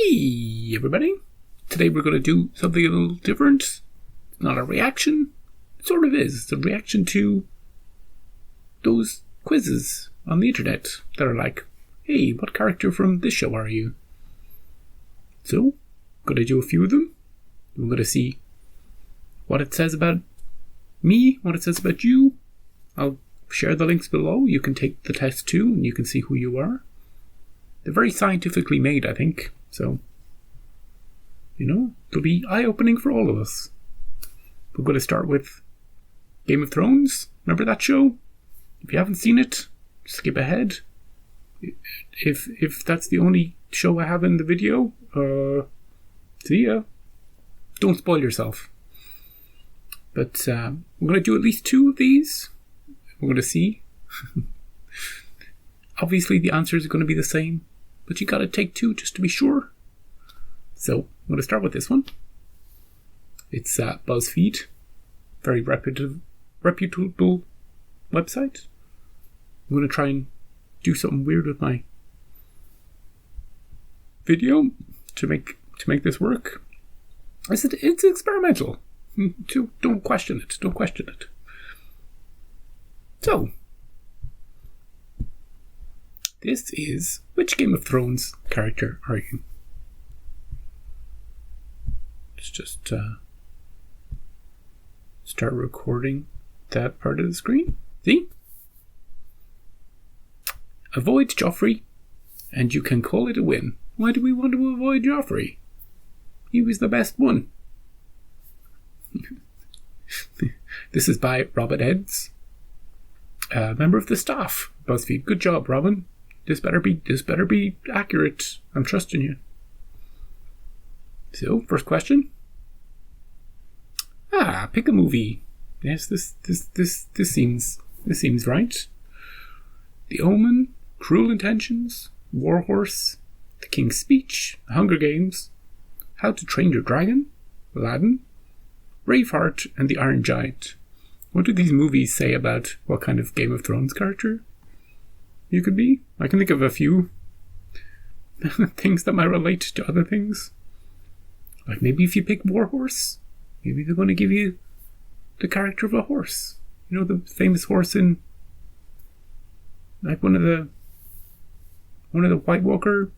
Hey everybody, today we're going to do something a little different. It's not a reaction, it sort of is. It's a reaction to those quizzes on the internet that are like, hey, what character from this show are you? So, I'm going to do a few of them. We're going to see what it says about me, what it says about you. I'll share the links below. You can take the test too, and you can see who you are. They're very scientifically made, I think. So, it'll be eye-opening for all of us. We're going to start with Game of Thrones. Remember that show? If you haven't seen it, skip ahead. If that's the only show I have in the video, see ya. Don't spoil yourself. But we're going to do at least 2 of these. We're going to see. Obviously, the answers are going to be the same, but you got to take 2 just to be sure. So, I'm going to start with this one. It's BuzzFeed, very reputable website. I'm going to try and do something weird with my video to make this work. It's experimental. Don't question it. Don't question it. So, this is, which Game of Thrones character are you? Let's just start recording that part of the screen. See? Avoid Joffrey, and you can call it a win. Why do we want to avoid Joffrey? He was the best one. This is by Robin Eds, member of the staff. BuzzFeed. Good job, Robin. This better be accurate. I'm trusting you. So, first question. Pick a movie. Yes, this seems right. The Omen, Cruel Intentions, Warhorse, The King's Speech, The Hunger Games, How to Train Your Dragon, Aladdin, Braveheart, and The Iron Giant. What do these movies say about what kind of Game of Thrones character you could be? I can think of a few things that might relate to other things. Like maybe if you pick Warhorse, maybe they're going to give you the character of a horse. You know, the famous horse in like one of the White Walker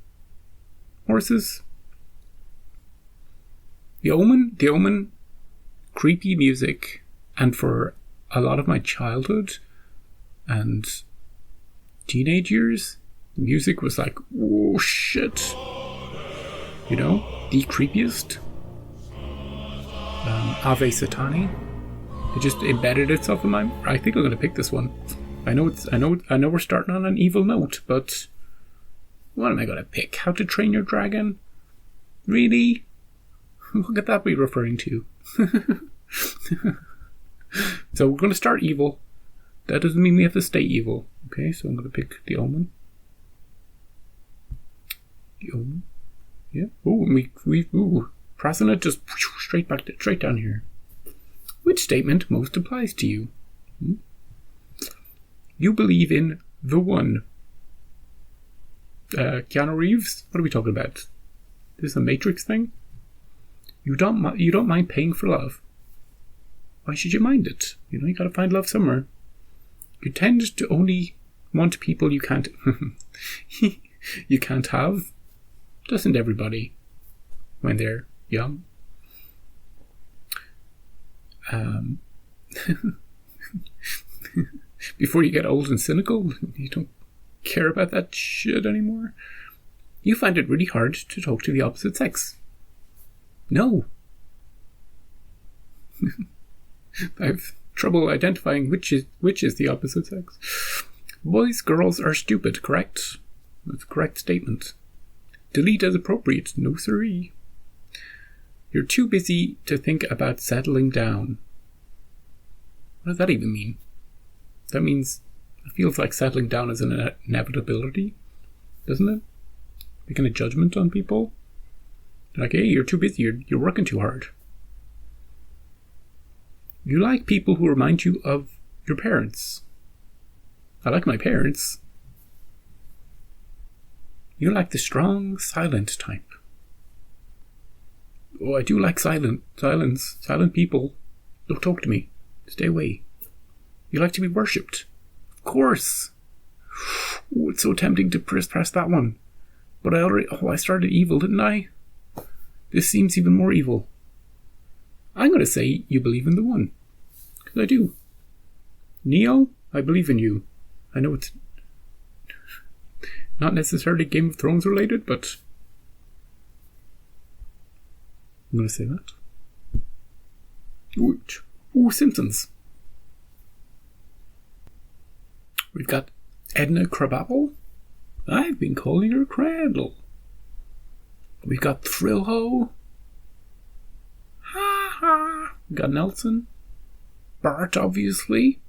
horses. The Omen, creepy music, and for a lot of my childhood and teenage years, the music was like, oh shit. You know, the creepiest. Ave Satani. It just embedded itself in my. I think I'm gonna pick this one. I know we're starting on an evil note, but what am I gonna pick? How to Train Your Dragon? Really? What could that be referring to? So we're gonna start evil. That doesn't mean we have to stay evil. Okay, so I'm gonna pick The Omen. The Omen. Yeah. Ooh, pressing it just straight down here. Which statement most applies to you? You believe in the one. Keanu Reeves? What are we talking about? This is a Matrix thing? You don't mind paying for love. Why should you mind it? You gotta find love somewhere. You tend to only want people you can't you can't have. Doesn't everybody when they're young? Before you get old and cynical, you don't care about that shit anymore. You find it really hard to talk to the opposite sex. No. I have trouble identifying which is the opposite sex. Boys, girls are stupid, correct? That's a correct statement. Delete as appropriate, no siree. You're too busy to think about settling down. What does that even mean? That means it feels like settling down is an inevitability, doesn't it? Making a judgment on people. Like, hey, you're too busy, you're working too hard. You like people who remind you of your parents. I like my parents. You like the strong, silent type. Oh, I do like silence. Silent people. Don't talk to me. Stay away. You like to be worshipped. Of course. Oh, it's so tempting to press that one. But I started evil, didn't I? This seems even more evil. I'm going to say you believe in the one. Because I do. Neo, I believe in you. I know it's not necessarily Game of Thrones related, but I'm going to say that. Ooh, Simpsons. We've got Edna Krabappel. I've been calling her Crandall. We've got Thrill-Ho. Ha ha. We've got Nelson. Bart, obviously.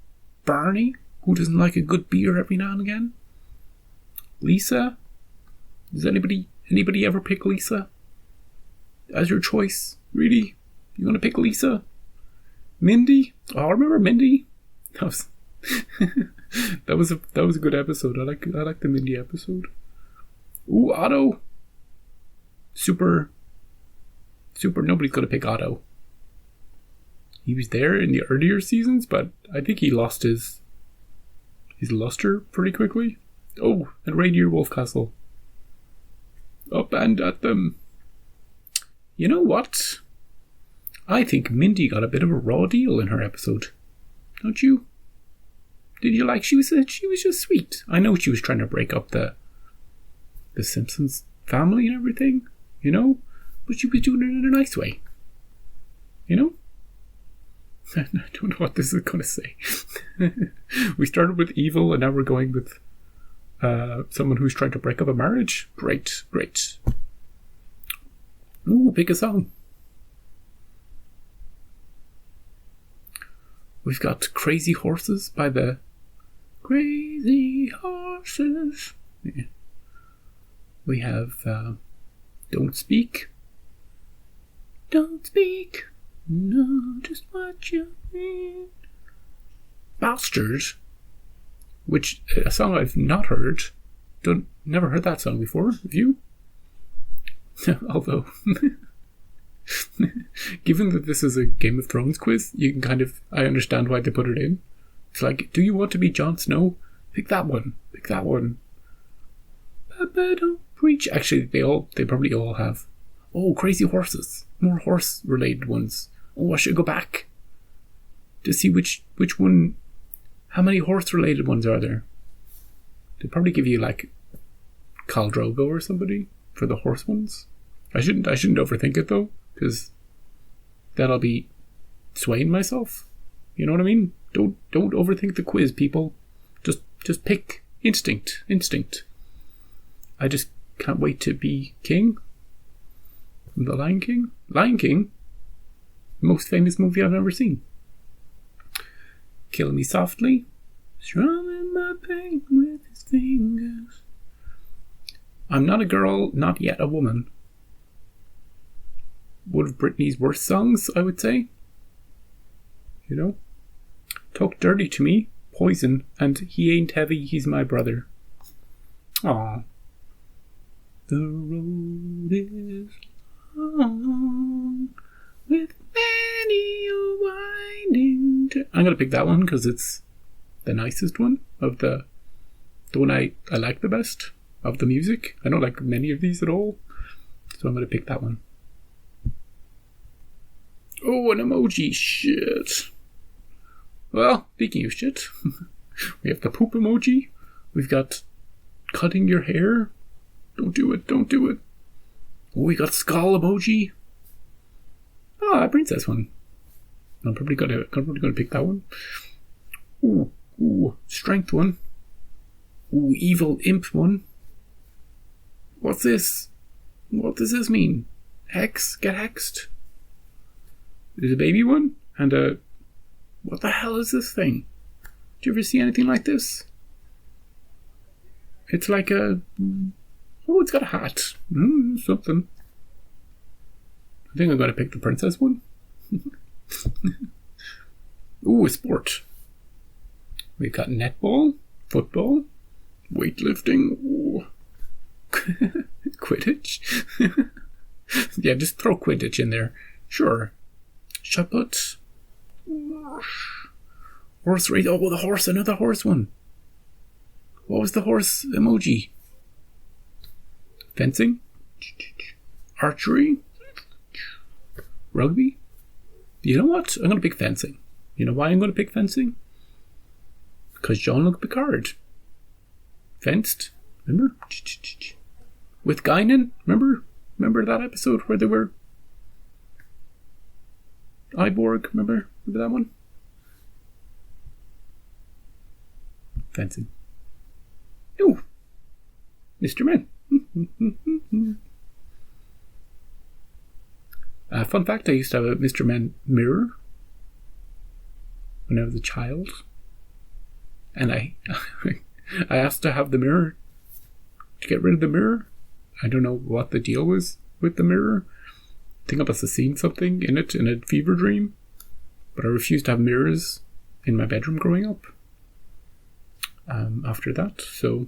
Barney, who doesn't like a good beer every now and again. Lisa. Does anybody ever pick Lisa as your choice? Really? You want to pick Lisa? Mindy? Oh, remember Mindy? That was a good episode. I like the Mindy episode. Ooh, Otto. Super. Nobody's gonna pick Otto. He was there in the earlier seasons, but I think he lost his luster pretty quickly. Oh, and Reindeer Wolfcastle. Up and at them. You know what? I think Mindy got a bit of a raw deal in her episode. Don't you? Did you like? She was just sweet. I know she was trying to break up the Simpsons family and everything, you know, but she was doing it in a nice way, you know. I don't know what this is going to say. We started with evil, and now we're going with someone who's trying to break up a marriage. Great. Ooh, pick a song. We've got Crazy Horses by the Crazy Horses. Yeah. We have Don't Speak. Don't speak. No, just what you mean. Bastard, which a song I've not heard. Never heard that song before. Have you? Although, given that this is a Game of Thrones quiz, you can I understand why they put it in. It's like, do you want to be Jon Snow? Pick that one. Papa, don't preach. Actually, they probably all have. Oh, Crazy Horses. More horse-related ones. Oh, I should go back to see which one. How many horse-related ones are there? They'd probably give you like Khal Drogo or somebody for the horse ones. I shouldn't overthink it though, because then I'll be swaying myself. You know what I mean? Don't overthink the quiz, people. Just pick instinct. I just can't wait to be king. The Lion King? Lion King? Most famous movie I've ever seen. Kill Me Softly. Strumming my pain with his fingers. I'm Not a Girl, Not Yet a Woman. One of Britney's worst songs, I would say. You know? Talk Dirty to Me, Poison, and He Ain't Heavy, He's My Brother. Aww. The road is long, with many a winding I'm gonna pick that one because it's the nicest one of the one I like the best of the music. I don't like many of these at all, so I'm gonna pick that one. Oh, an emoji. Shit. Well, speaking of shit, we have the poop emoji. We've got cutting your hair. Don't do it. Oh, we got skull emoji. Ah, princess one. I'm probably gonna pick that one. Ooh, strength one. Ooh, evil imp one. What's this? What does this mean? Hex? Get hexed? There's a baby one and a. What the hell is this thing? Do you ever see anything like this? It's like a. Oh, it's got a hat. Something. I think I'm going to pick the princess one. Ooh, a sport. We've got netball, football, weightlifting, ooh. Quidditch. Yeah, just throw Quidditch in there. Sure. Shot put. Horse race. Oh, the horse. Another horse one. What was the horse emoji? Fencing? Archery? Rugby? You know what? I'm going to pick fencing. You know why I'm going to pick fencing? Because Jean-Luc Picard. Fenced. Remember? With Guinan. Remember that episode where they were Iborg? Remember that one? Fencing. Ooh. Mr. Men. Fun fact, I used to have a Mr. Men mirror when I was a child. And I asked to have the mirror, to get rid of the mirror. I don't know what the deal was with the mirror. I think I must have seen something in it in a fever dream. But I refused to have mirrors in my bedroom growing up. After that, so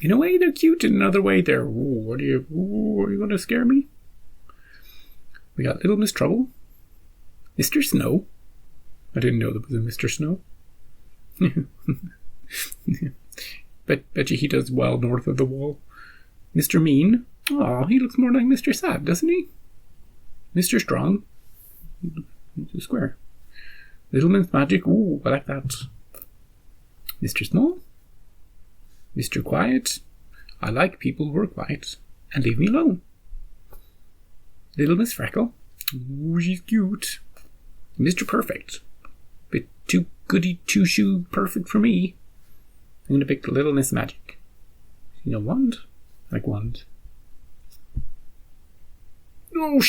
in a way they're cute, in another way they're, are you going to scare me? We got Little Miss Trouble, Mr. Snow. I didn't know there was a Mr. Snow. Bet you he does well north of the wall. Mr. Mean. Oh, he looks more like Mr. Sad, doesn't he? Mr. Strong. He's a square. Little Miss Magic. Ooh, I like that. Mr. Small. Mr. Quiet. I like people who are quiet and leave me alone. Little Miss Freckle. Ooh, she's cute. Mr. Perfect. Bit too goody two-shoe perfect for me. I'm going to pick Little Miss Magic. You know, wand? I like wand. Oh,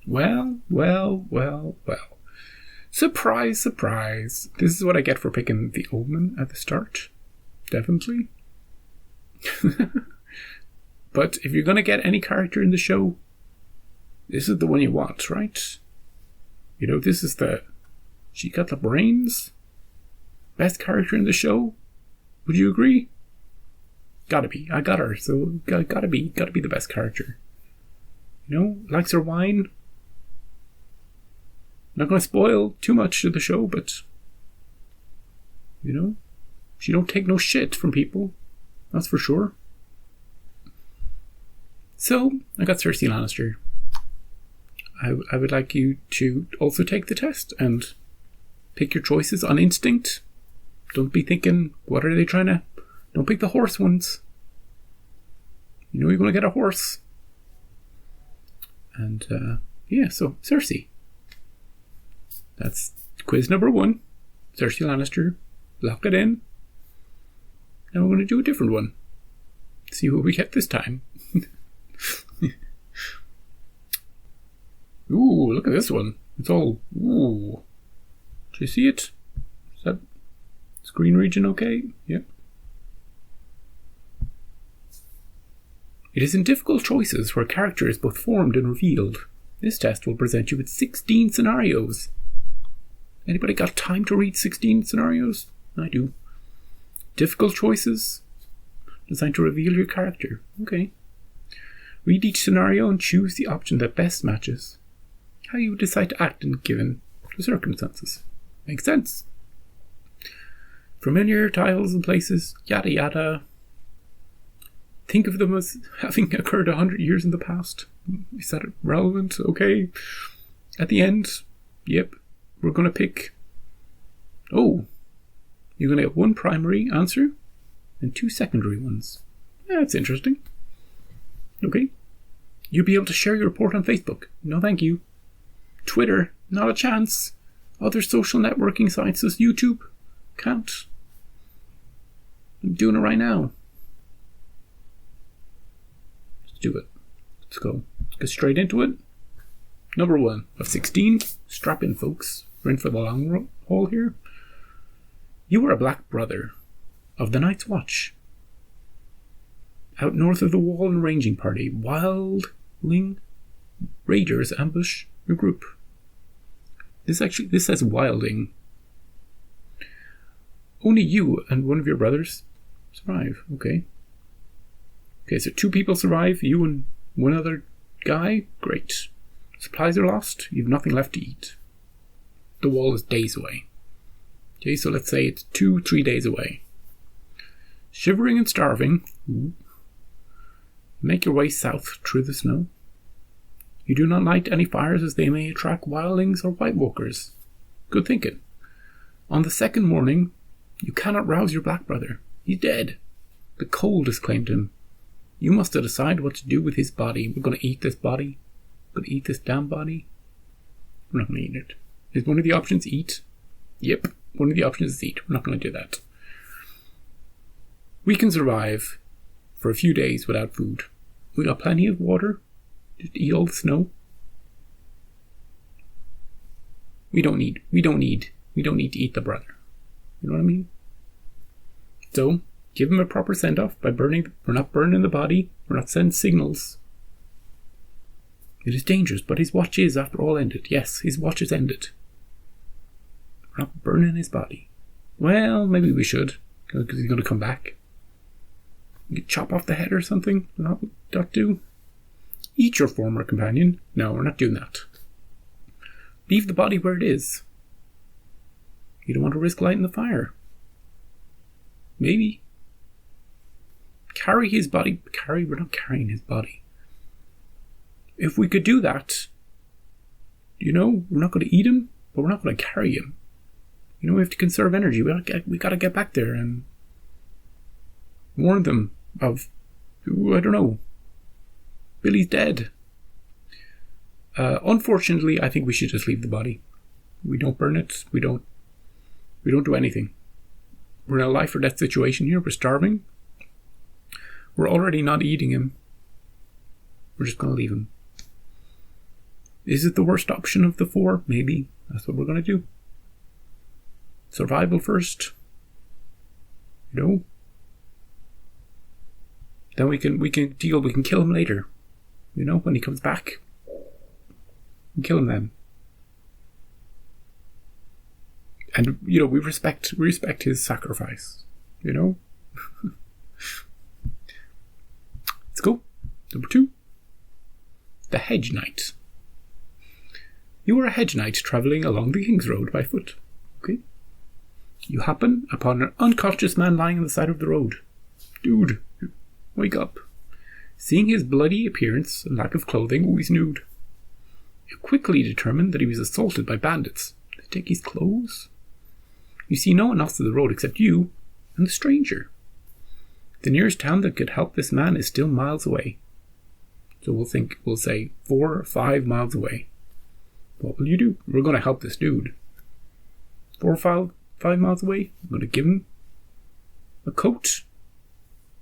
Well. Surprise, surprise. This is what I get for picking the Omen at the start. Definitely. But if you're going to get any character in the show, this is the one you want, right? You know, this is she got the brains. Best character in the show. Would you agree? Gotta be. I got her, so gotta be the best character. You know, likes her wine. Not going to spoil too much of the show, but you know, she don't take no shit from people. That's for sure. So I got Cersei Lannister. I would like you to also take the test and pick your choices on instinct. Don't be thinking, what are they trying to... Don't pick the horse ones. You know you're going to get a horse. And, yeah, so Cersei. That's quiz number 1. Cersei Lannister. Lock it in. And we're going to do a different one. See what we get this time. Ooh, look at this one. It's all... Ooh. Do you see it? Is that screen region okay? Yep. It is in difficult choices where character is both formed and revealed. This test will present you with 16 scenarios. Anybody got time to read 16 scenarios? I do. Difficult choices designed to reveal your character. Okay. Read each scenario and choose the option that best matches how you decide to act in given the circumstances. Makes sense. Familiar titles and places, yada yada. Think of them as having occurred 100 years in the past. Is that relevant? Okay. At the end, yep, we're going to pick... Oh, you're going to get one primary answer and 2 secondary ones. That's interesting. Okay. You'll be able to share your report on Facebook. No thank you. Twitter, not a chance. Other social networking sites as YouTube, can't. I'm doing it right now. Let's do it. Let's go. Let's get straight into it. Number 1 of 16. Strap in, folks. We're in for the long haul here. You were a black brother of the Night's Watch. Out north of the wall and ranging party, wildling raiders ambush your group. This says wilding. Only you and one of your brothers survive. Okay. Okay, so 2 people survive, you and one other guy. Great. Supplies are lost, you have nothing left to eat. The wall is days away. Okay, so let's say it's 2-3 days away. Shivering and starving, make your way south through the snow. You do not light any fires as they may attract wildlings or White Walkers. Good thinking. On the 2nd morning, you cannot rouse your black brother. He's dead. The cold has claimed him. You must decide what to do with his body. We're going to eat this body. We're going to eat this damn body. We're not going to eat it. Is one of the options eat? Yep, one of the options is eat. We're not going to do that. We can survive for a few days without food. We got plenty of water. Just eat all the snow. We don't need to eat the brother. You know what I mean? So, give him a proper send-off by burning. We're not burning the body. We're not sending signals. It is dangerous, but his watch is, after all, ended. Yes, his watch is ended. We're not burning his body. Well, maybe we should, because he's going to come back. You could chop off the head or something. Not do. Eat your former companion. No, we're not doing that. Leave the body where it is. You don't want to risk lighting the fire. Maybe. Carry his body. We're not carrying his body. If we could do that, we're not going to eat him, but we're not going to carry him. We have to conserve energy. We got to get back there and warn them of, I don't know, Billy's dead. Unfortunately, I think we should just leave the body. We don't burn it. We don't do anything. We're in a life or death situation here. We're starving. We're already not eating him. We're just going to leave him. Is it the worst option of the 4? Maybe. That's what we're going to do. Survival first. Then we can deal. We can kill him later. When he comes back. We kill him then. And we respect his sacrifice. Let's go. Number 2. The Hedge Knight. You are a hedge knight travelling along the King's Road by foot. Okay. You happen upon an unconscious man lying on the side of the road. Dude, wake up. Seeing his bloody appearance and lack of clothing, always nude. You quickly determined that he was assaulted by bandits. They take his clothes. You see no one else on the road except you and the stranger. The nearest town that could help this man is still miles away. So we'll say 4 or 5 miles away. What will you do? We're going to help this dude. 4 or 5 miles away. I'm going to give him a coat.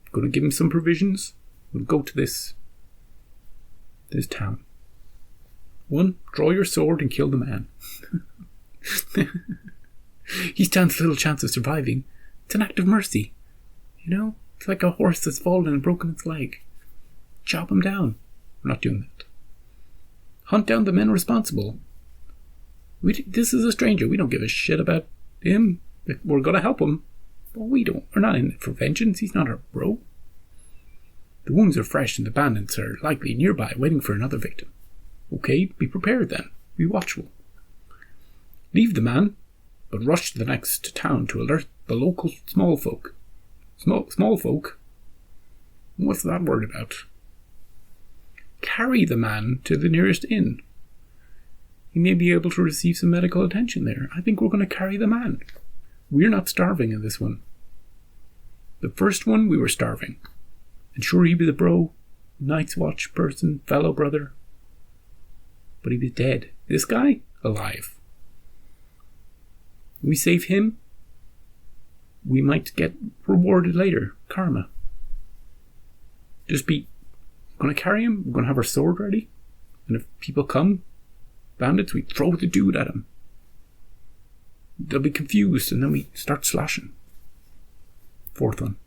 I'm going to give him some provisions. We'll go to this town. 1, draw your sword and kill the man. He stands little chance of surviving. It's an act of mercy. It's like a horse that's fallen and broken its leg. Chop him down. We're not doing that. Hunt down the men responsible. This is a stranger. We don't give a shit about him. We're going to help him. But we're not in it for vengeance. He's not our bro. The wounds are fresh and the bandits are likely nearby waiting for another victim. Okay, be prepared then. Be watchful. Leave the man, but rush to the next town to alert the local small folk. Small folk? What's that word about? Carry the man to the nearest inn. He may be able to receive some medical attention there. I think we're going to carry the man. We're not starving in this one. The first one, we were starving. And sure, he was a bro, Night's Watch person, fellow brother. But he was dead. This guy, alive. We save him, we might get rewarded later. Karma. We're going to carry him, we're going to have our sword ready. And if people come, bandits, we throw the dude at him. They'll be confused and then we start slashing. 4th one.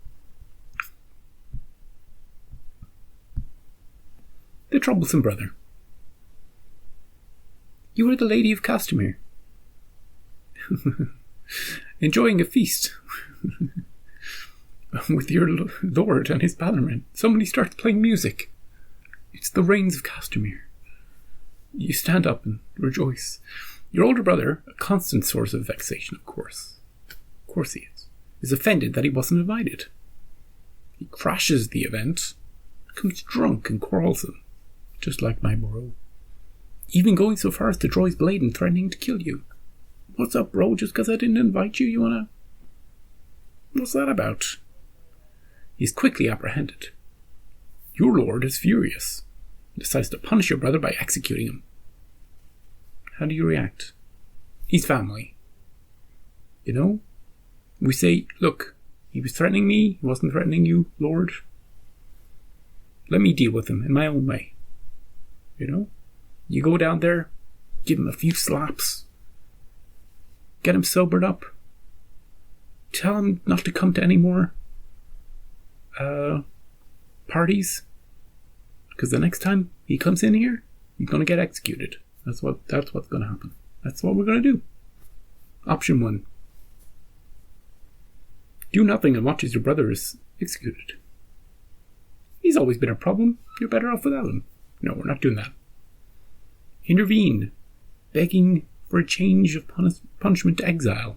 The troublesome brother. You are the Lady of Castamere. Enjoying a feast. with your lord and his bannermen. Somebody starts playing music. It's the rains of Castamere. You stand up and rejoice. Your older brother, a constant source of vexation, of course he is offended that he wasn't invited. He crashes the event, becomes drunk and quarrelsome, just like my bro. Even going so far as to draw his blade and threatening to kill you. What's up, bro? Just because I didn't invite you, you wanna... What's that about? He's quickly apprehended. Your lord is furious and decides to punish your brother by executing him. How do you react? He's family. You know? We say, look, he was threatening me, he wasn't threatening you, Lord. Let me deal with him in my own way. You know? You go down there, give him a few slaps, get him sobered up, tell him not to come to any more parties, because the next time he comes in here, he's going to get executed. That's what's going to happen. That's what we're going to do. Option 1. Do nothing and watch as your brother is executed. He's always been a problem. You're better off without him. No, we're not doing that. Intervene, begging for a change of punishment to exile.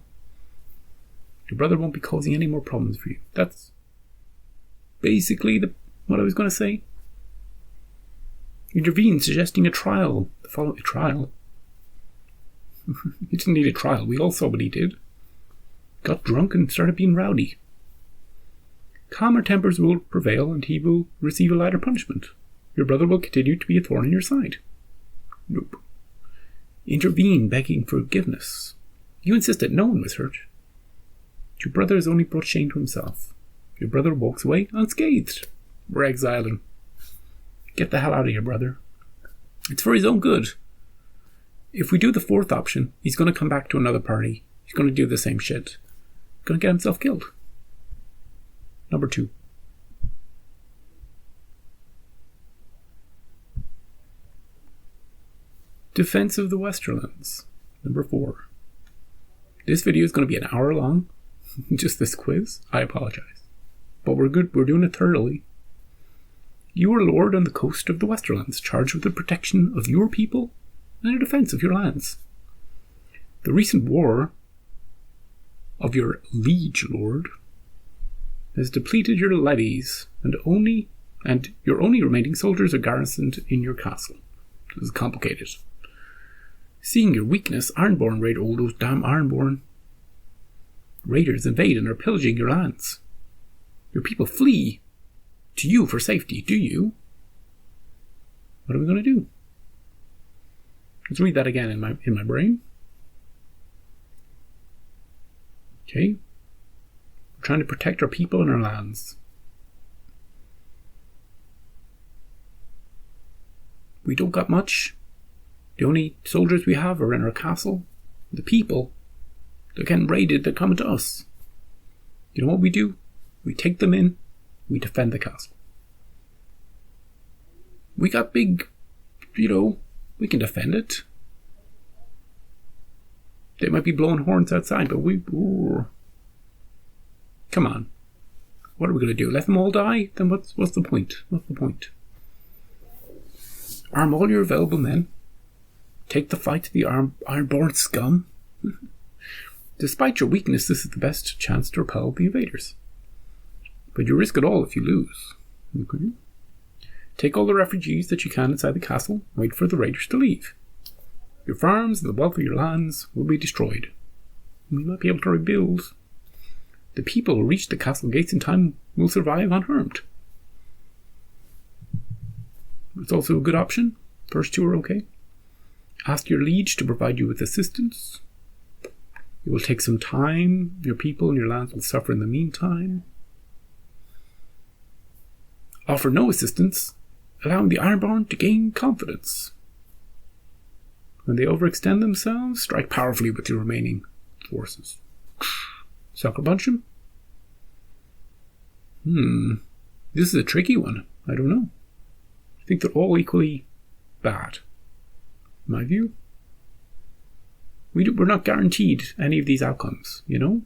Your brother won't be causing any more problems for you. That's basically what I was going to say. Intervene, suggesting a trial. The following trial. He didn't need a trial. We all saw what he did. Got drunk and started being rowdy. Calmer tempers will prevail and he will receive a lighter punishment. Your brother will continue to be a thorn in your side. Nope. Intervene, begging forgiveness. You insist that no one was hurt. Your brother has only brought shame to himself. Your brother walks away unscathed. We're exiling. Get the hell out of here, brother. It's for his own good. If we do the 4th option, he's going to come back to another party. He's going to do the same shit. Going to get himself killed. Number 2. Defense of the Westerlands. Number 4. This video is going to be an hour long. Just this quiz. I apologize. But we're good. We're doing it thoroughly. You are lord on the coast of the Westerlands, charged with the protection of your people and the defense of your lands. The recent war of your liege lord has depleted your levies, and your only remaining soldiers are garrisoned in your castle. This is complicated. Seeing your weakness, Ironborn raid all those damn Ironborn. Raiders invade and are pillaging your lands. Your people flee to you for safety, do you? What are we going to do? Let's read that again in my brain. Okay. We're trying to protect our people and our lands. We don't got much. The only soldiers we have are in our castle. The people, they're getting raided, they're coming to us. You know what we do? We take them in, we defend the castle. We got big, we can defend it. They might be blowing horns outside, but come on. What are we going to do? Let them all die? Then what's the point? What's the point? Arm all your available men. Take the fight to the Ironborn scum. Despite your weakness, this is the best chance to repel the invaders. But you risk it all if you lose. Okay. Take all the refugees that you can inside the castle. Wait for the raiders to leave. Your farms and the wealth of your lands will be destroyed. You will not be able to rebuild. The people who reach the castle gates in time will survive unharmed. It's also a good option. First 2 are okay. Ask your liege to provide you with assistance. It will take some time. Your people and your lands will suffer in the meantime. Offer no assistance, allowing the Ironborn to gain confidence. When they overextend themselves, strike powerfully with your remaining forces. Sucker punch them? This is a tricky one. I don't know. I think they're all equally bad. In my view. We're not guaranteed any of these outcomes, you know?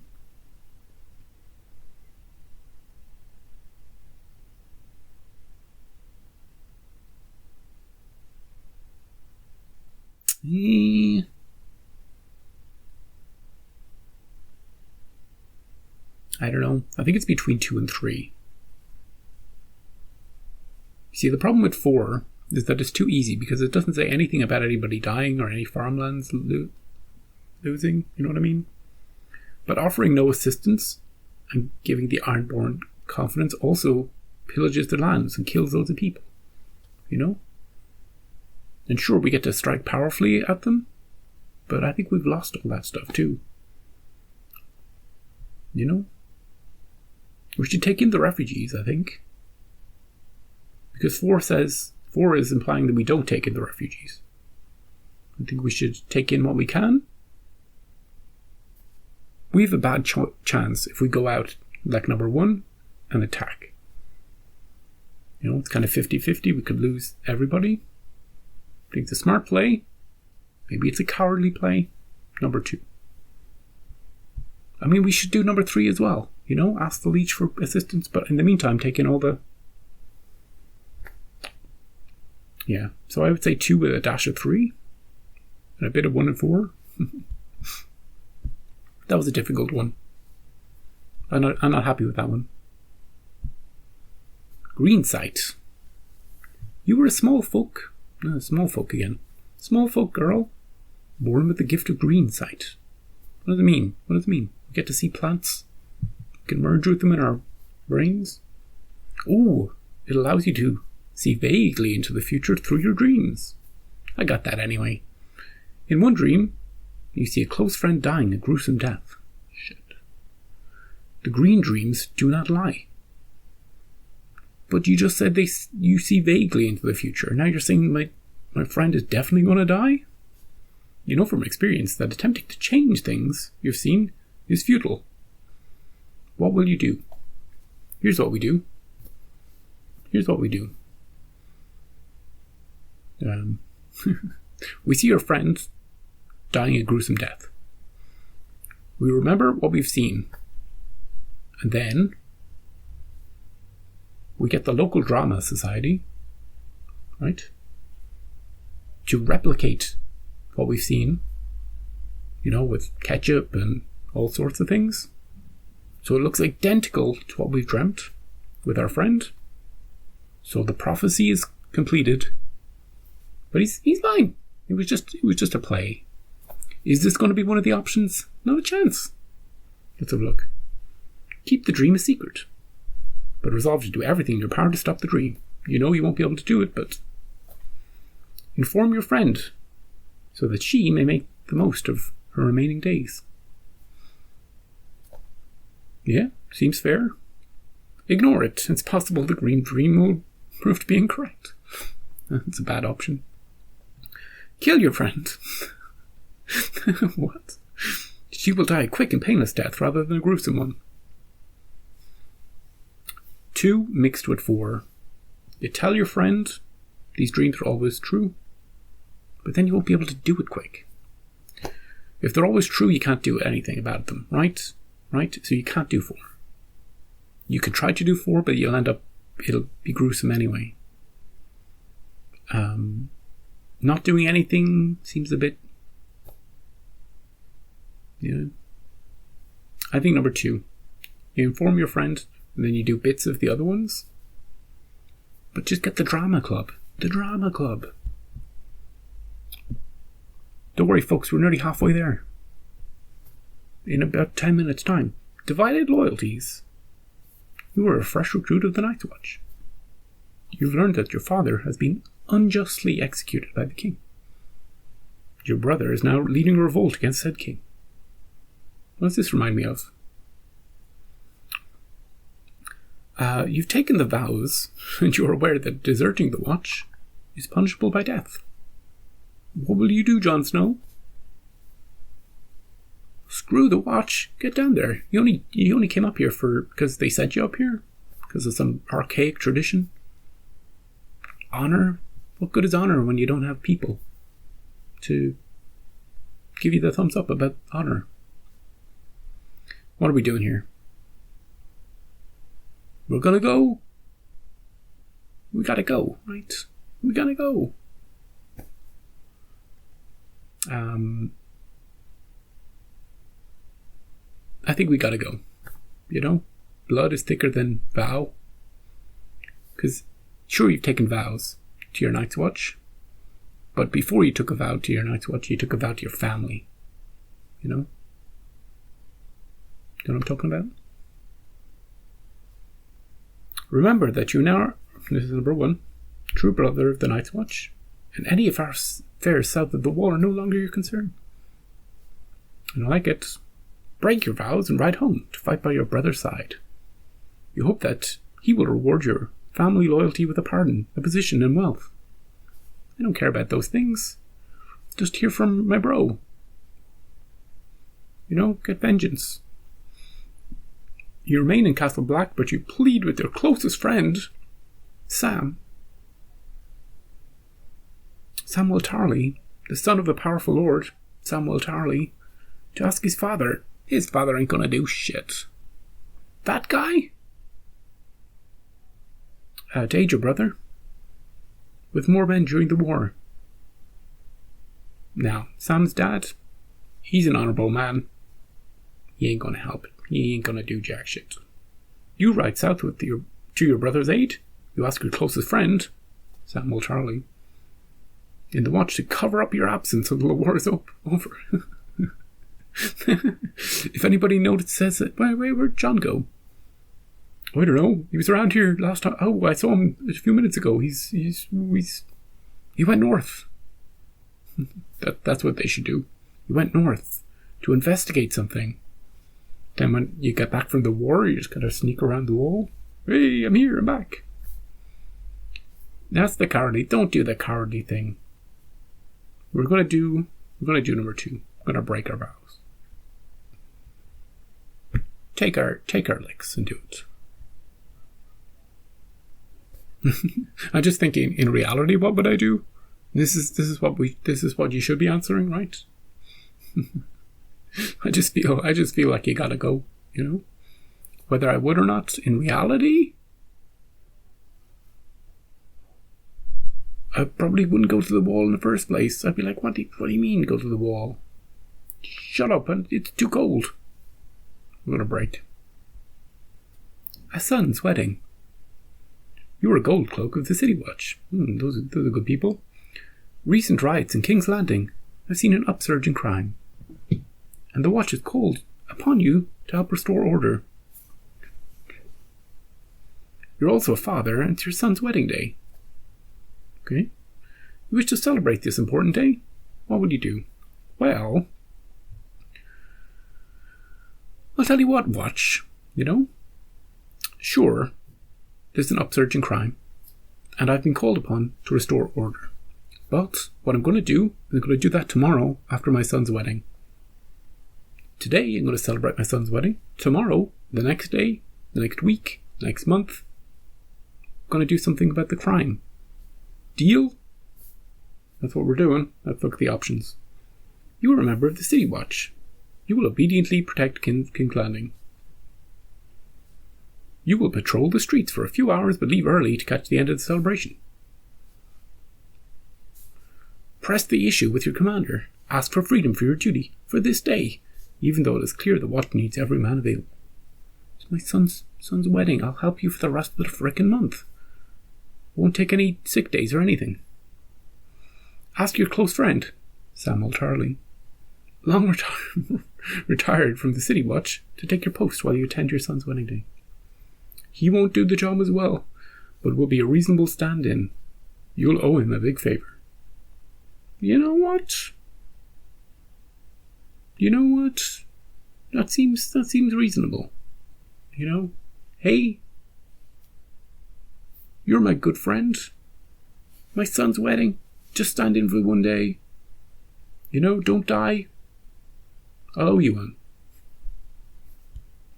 I don't know. I think it's between 2 and 3. See, the problem with 4 is that it's too easy because it doesn't say anything about anybody dying or any farmlands losing. You know what I mean? But offering no assistance and giving the Ironborn confidence also pillages their lands and kills loads of people. You know? And sure, we get to strike powerfully at them, but I think we've lost all that stuff too. You know? We should take in the refugees, I think. Because 4 is implying that we don't take in the refugees. I think we should take in what we can. We have a bad chance if we go out like number 1 and attack. You know, it's kind of 50-50. We could lose everybody. I think it's a smart play. Maybe it's a cowardly play. Number 2. I mean, we should do number 3 as well. You know, ask the leech for assistance, but in the meantime, take in all the... Yeah, so I would say 2 with a dash of 3. And a bit of 1 and 4. That was a difficult one. I'm not happy with that one. Green sight. You were a small folk. Small folk again. Small folk girl. Born with the gift of green sight. What does it mean? What does it mean? We get to see plants. We can merge with them in our brains. Ooh, it allows you to see vaguely into the future through your dreams. I got that anyway. In one dream, you see a close friend dying a gruesome death. Shit. The green dreams do not lie. But you just said you see vaguely into the future. Now you're saying my friend is definitely going to die? You know from experience that attempting to change things you've seen is futile. What will you do? Here's what we do. We see our friend dying a gruesome death. We remember what we've seen. And then we get the local drama society, right, to replicate what we've seen, you know, with ketchup and all sorts of things. So it looks identical to what we've dreamt with our friend. So the prophecy is completed. But he's fine. It was just a play. Is this going to be one of the options? Not a chance. Let's have a look. Keep the dream a secret, but resolve to do everything in your power to stop the dream. You know you won't be able to do it, but inform your friend so that she may make the most of her remaining days. Yeah, seems fair. Ignore it. It's possible the green dream will prove to be incorrect. It's a bad option. Kill your friend. What? She will die a quick and painless death rather than a gruesome one. 2 mixed with 4. You tell your friend these dreams are always true, but then you won't be able to do it quick. If they're always true, you can't do anything about them, right? Right? So you can't do 4. You could try to do 4, but it'll be gruesome anyway. Not doing anything seems a bit... Yeah. I think number 2. You inform your friend, and then you do bits of the other ones. But just get the drama club. The drama club. Don't worry, folks, we're nearly halfway there. In about 10 minutes' time. Divided loyalties. You are a fresh recruit of the Night's Watch. You've learned that your father has been unjustly executed by the king. Your brother is now leading a revolt against said king. What does this remind me of? You've taken the vows, and you are aware that deserting the watch is punishable by death. What will you do, Jon Snow? Screw the watch. Get down there. You only came up here because they sent you up here? Because of some archaic tradition? Honor? What good is honor when you don't have people to give you the thumbs up about honor? What are we doing here? We're gonna go. We gotta go, right? We gotta go. I think we gotta go. You know? Blood is thicker than vow. Because, sure, you've taken vows to your Night's Watch. But before you took a vow to your Night's Watch, you took a vow to your family. You know? You know what I'm talking about? Remember that you now are, this is number 1, true brother of the Night's Watch, and any affairs south of the wall are no longer your concern. And I like it. Break your vows and ride home to fight by your brother's side. You hope that he will reward your family loyalty with a pardon, a position, and wealth. I don't care about those things. Just hear from my bro. You know, get vengeance. You remain in Castle Black, but you plead with your closest friend, Samuel Tarley, the son of the powerful lord, Samuel Tarley, to ask his father. His father ain't gonna do shit. That guy? To aid your brother, with more men during the war. Now, Sam's dad, he's an honourable man. He ain't gonna help it. He ain't gonna do jack shit. You ride south to your brother's aid. You ask your closest friend, Samuel Tarley, in the watch to cover up your absence until the war is over. If anybody says that, where'd John go? I don't know. He was around here last time. Oh, I saw him a few minutes ago. He went north. That's what they should do. He went north to investigate something. Then when you get back from the war, you just gotta sneak around the wall. Hey, I'm here, I'm back. That's the cowardly. Don't do the cowardly thing. We're gonna do number 2. We're gonna break our vows. Take our licks and do it. I'm just thinking, in reality, what would I do? This is what you should be answering, right? I just feel like you gotta go, you know? Whether I would or not, in reality, I probably wouldn't go to the wall in the first place. I'd be like, what do you mean go to the wall? Shut up, and it's too cold. I'm gonna break. A son's wedding. You're a gold cloak of the City Watch. Those are good people. Recent riots in King's Landing. I've seen an upsurge in crime. And the watch is called upon you to help restore order. You're also a father, and it's your son's wedding day. Okay? You wish to celebrate this important day? What would you do? Well, I'll tell you what, Watch, you know? Sure, there's an upsurge in crime, and I've been called upon to restore order. But what I'm going to do is I'm going to do that tomorrow after my son's wedding. Today, I'm going to celebrate my son's wedding. Tomorrow, the next day, the next week, next month, I'm going to do something about the crime. Deal? That's what we're doing. Let's look at the options. You are a member of the City Watch. You will obediently protect King's Landing. You will patrol the streets for a few hours but leave early to catch the end of the celebration. Press the issue with your commander. Ask for freedom for your duty for this day, even though it is clear the watch needs every man available. It's my son's wedding. I'll help you for the rest of the frickin' month. Won't take any sick days or anything. Ask your close friend, Samuel Tarley, long retired from the City Watch, to take your post while you attend your son's wedding day. He won't do the job as well, but will be a reasonable stand-in. You'll owe him a big favour. You know what? That seems reasonable. You know? Hey, you're my good friend. My son's wedding. Just stand in for one day. You know, don't die. I'll owe you one.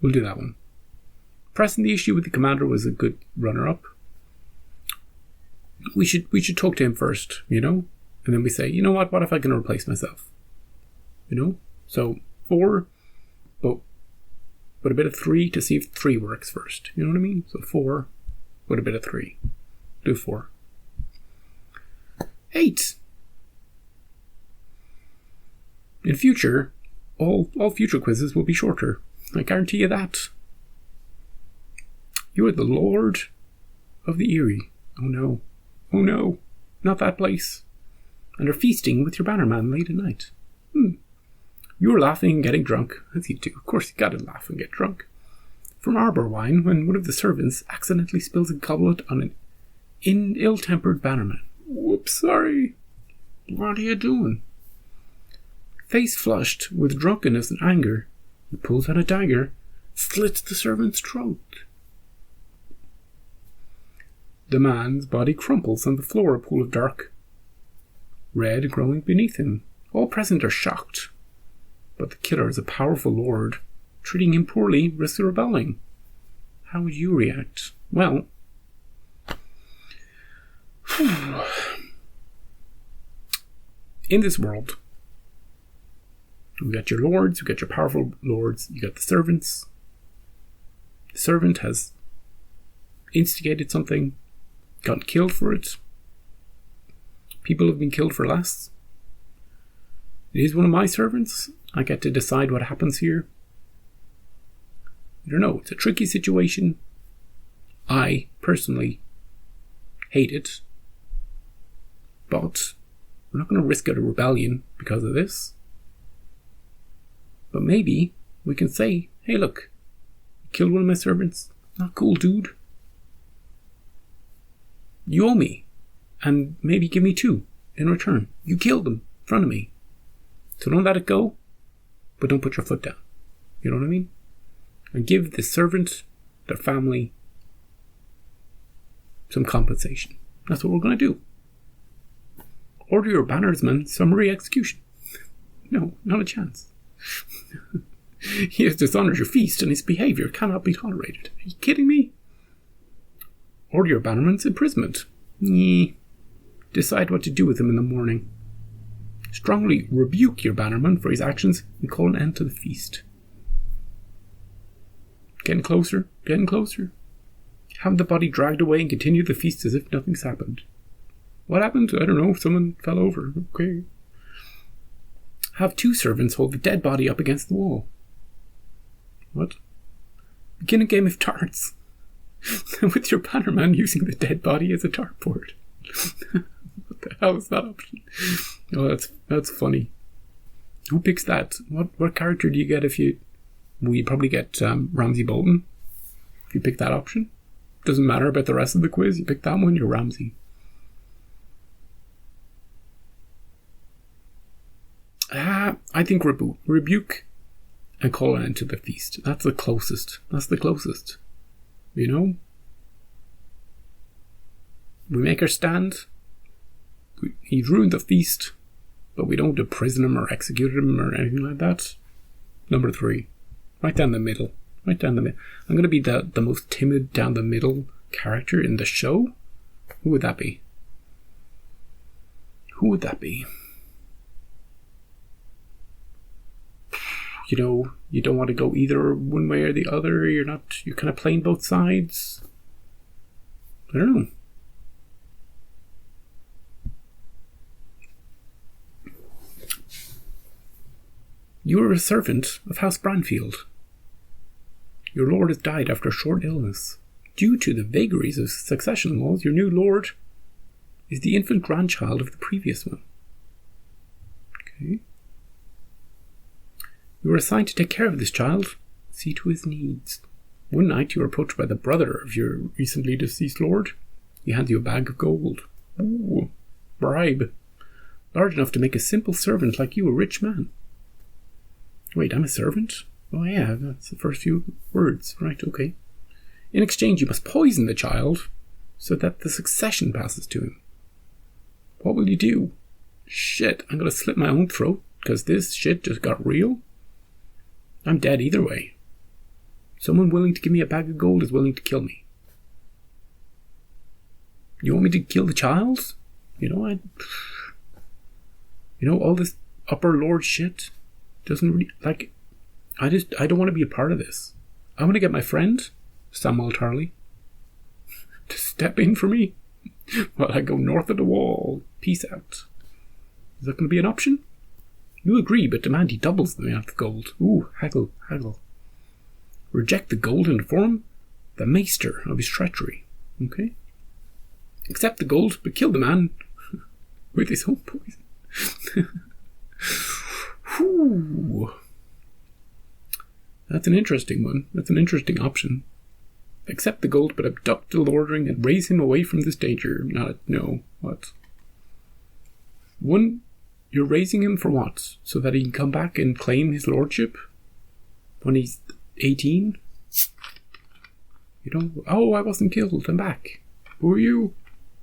We'll do that one. Pressing the issue with the commander was a good runner-up. We should talk to him first, you know? And then we say, you know what if I can replace myself? You know? So 4, but a bit of 3 to see if 3 works first. You know what I mean? So 4 with a bit of 3. Do 4. 8. In future, all future quizzes will be shorter. I guarantee you that. You are the Lord of the Eyrie. Oh no. Oh no. Not that place. And are feasting with your bannerman late at night. You are laughing and getting drunk, as you do. Of course you gotta laugh and get drunk. From arbor wine when one of the servants accidentally spills a goblet on an ill-tempered bannerman. Whoops, sorry. What are you doing? Face flushed with drunkenness and anger, he pulls out a dagger, slits the servant's throat. The man's body crumples on the floor, a pool of dark red growing beneath him. All present are shocked, but the killer is a powerful lord. Treating him poorly risks rebelling. How would you react? Well, in this world, you got your lords, you got your powerful lords, you got the servants. The servant has instigated something, gotten killed for it. People have been killed for less. It is one of my servants. I get to decide what happens here. I don't know, it's a tricky situation. I, personally, hate it. But we're not going to risk a rebellion because of this. But maybe we can say, hey look, you killed one of my servants. Not cool, dude. You owe me. And maybe give me 2 in return. You killed them in front of me. So don't let it go, but don't put your foot down. You know what I mean? And give the servant, their family, some compensation. That's what we're going to do. Order your bannersman summary execution. No, not a chance. He has dishonored your feast and his behavior cannot be tolerated. Are you kidding me? Order your bannerman's imprisonment. Decide what to do with him in the morning. Strongly rebuke your bannerman for his actions and call an end to the feast. Getting closer, getting closer. Have the body dragged away and continue the feast as if nothing's happened. What happened? I don't know. Someone fell over. Okay. Have 2 servants hold the dead body up against the wall. What? Begin a game of darts. With your bannerman using the dead body as a dartboard. What the hell is that option? Oh, that's funny. Who picks that? What character do you get if you... Well, you probably get Ramsay Bolton. If you pick that option. Doesn't matter about the rest of the quiz. You pick that one, you're Ramsay. I think rebuke and call an end to the feast. That's the closest. You know? We make our stand. He's ruined the feast, but we don't imprison him or execute him or anything like that. Number 3. Right down the middle. I'm going to be the most timid down the middle character in the show. Who would that be? You know, you don't want to go either one way or the other. You're kind of playing both sides. I don't know. You are a servant of House Branfield. Your lord has died after a short illness. Due to the vagaries of succession laws, your new lord is the infant grandchild of the previous one. Okay. You are assigned to take care of this child, see to his needs. One night you are approached by the brother of your recently deceased lord. He hands you a bag of gold. Ooh, bribe. Large enough to make a simple servant like you a rich man. Wait, I'm a servant? Oh yeah, that's the first few words. Right, okay. In exchange, you must poison the child so that the succession passes to him. What will you do? Shit, I'm going to slit my own throat because this shit just got real. I'm dead either way. Someone willing to give me a bag of gold is willing to kill me. You want me to kill the child? All this upper lord shit doesn't really, I don't want to be a part of this. I want to get my friend, Samuel Tarley, to step in for me while I go north of the wall. Peace out. Is that going to be an option? You agree, but demand he doubles the amount of gold. Ooh, haggle, haggle. Reject the gold and inform the maester of his treachery. Okay. Accept the gold, but kill the man with his own poison. Whew. That's an interesting one. That's an interesting option. Accept the gold, but abduct the lordring and raise him away from this danger. No. What? One, you're raising him for what? So that he can come back and claim his lordship when he's 18? You know, oh, I wasn't killed, I'm back. Who are you?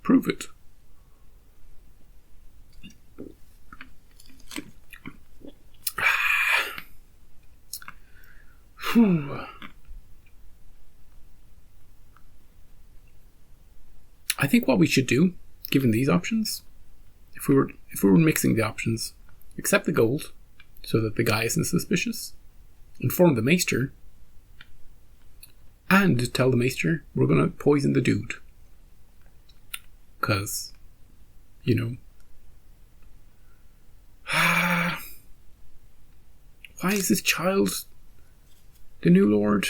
Prove it. I think what we should do, given these options, if we were mixing the options, accept the gold so that the guy isn't suspicious, inform the maester, and tell the maester we're gonna poison the dude. Because, you know, why is this child the new lord?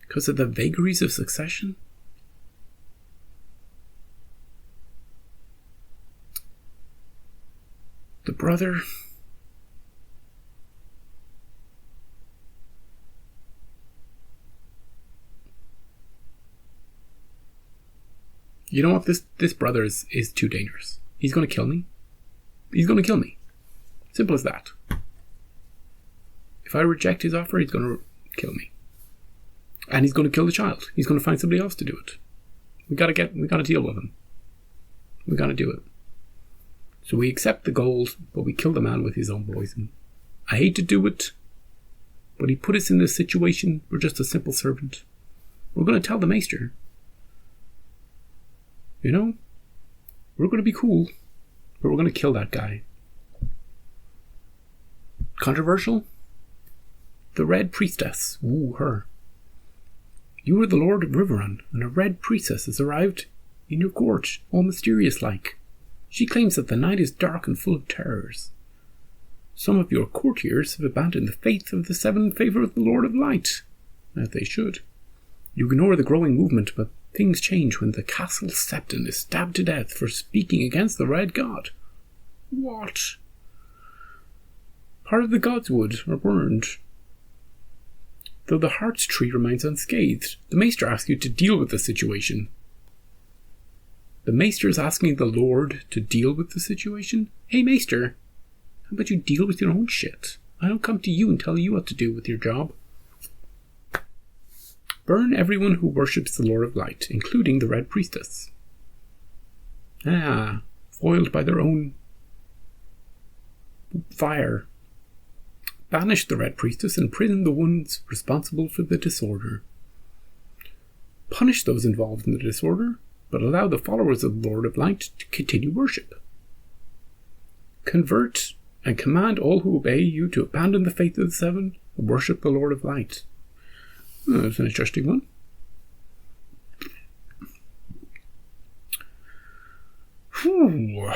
Because of the vagaries of succession? The brother. You know what? This brother is too dangerous. He's going to kill me. He's going to kill me. Simple as that. If I reject his offer, he's going to kill me. And he's going to kill the child. He's going to find somebody else to do it. We got to deal with him. We got to do it. So we accept the gold, but we kill the man with his own poison. I hate to do it, but he put us in this situation. We're just a simple servant. We're going to tell the maester. You know, we're going to be cool, but we're going to kill that guy. Controversial? The Red Priestess. Ooh, her. You are the Lord of Riverrun, and a Red Priestess has arrived in your court, all mysterious-like. She claims that the night is dark and full of terrors. Some of your courtiers have abandoned the faith of the seven in favour of the Lord of Light, as they should. You ignore the growing movement, but things change when the castle Septon is stabbed to death for speaking against the Red God. What? Part of the Godswood are burned. Though the Heart's Tree remains unscathed, the Maester asks you to deal with the situation. The Maester is asking the Lord to deal with the situation? Hey, Maester, how about you deal with your own shit? I don't come to you and tell you what to do with your job. Burn everyone who worships the Lord of Light, including the Red Priestess. Foiled by their own fire. Banish the Red Priestess and imprison the ones responsible for the disorder. Punish those involved in the disorder, but allow the followers of the Lord of Light to continue worship. Convert and command all who obey you to abandon the faith of the seven and worship the Lord of Light. That's an interesting one. Whew.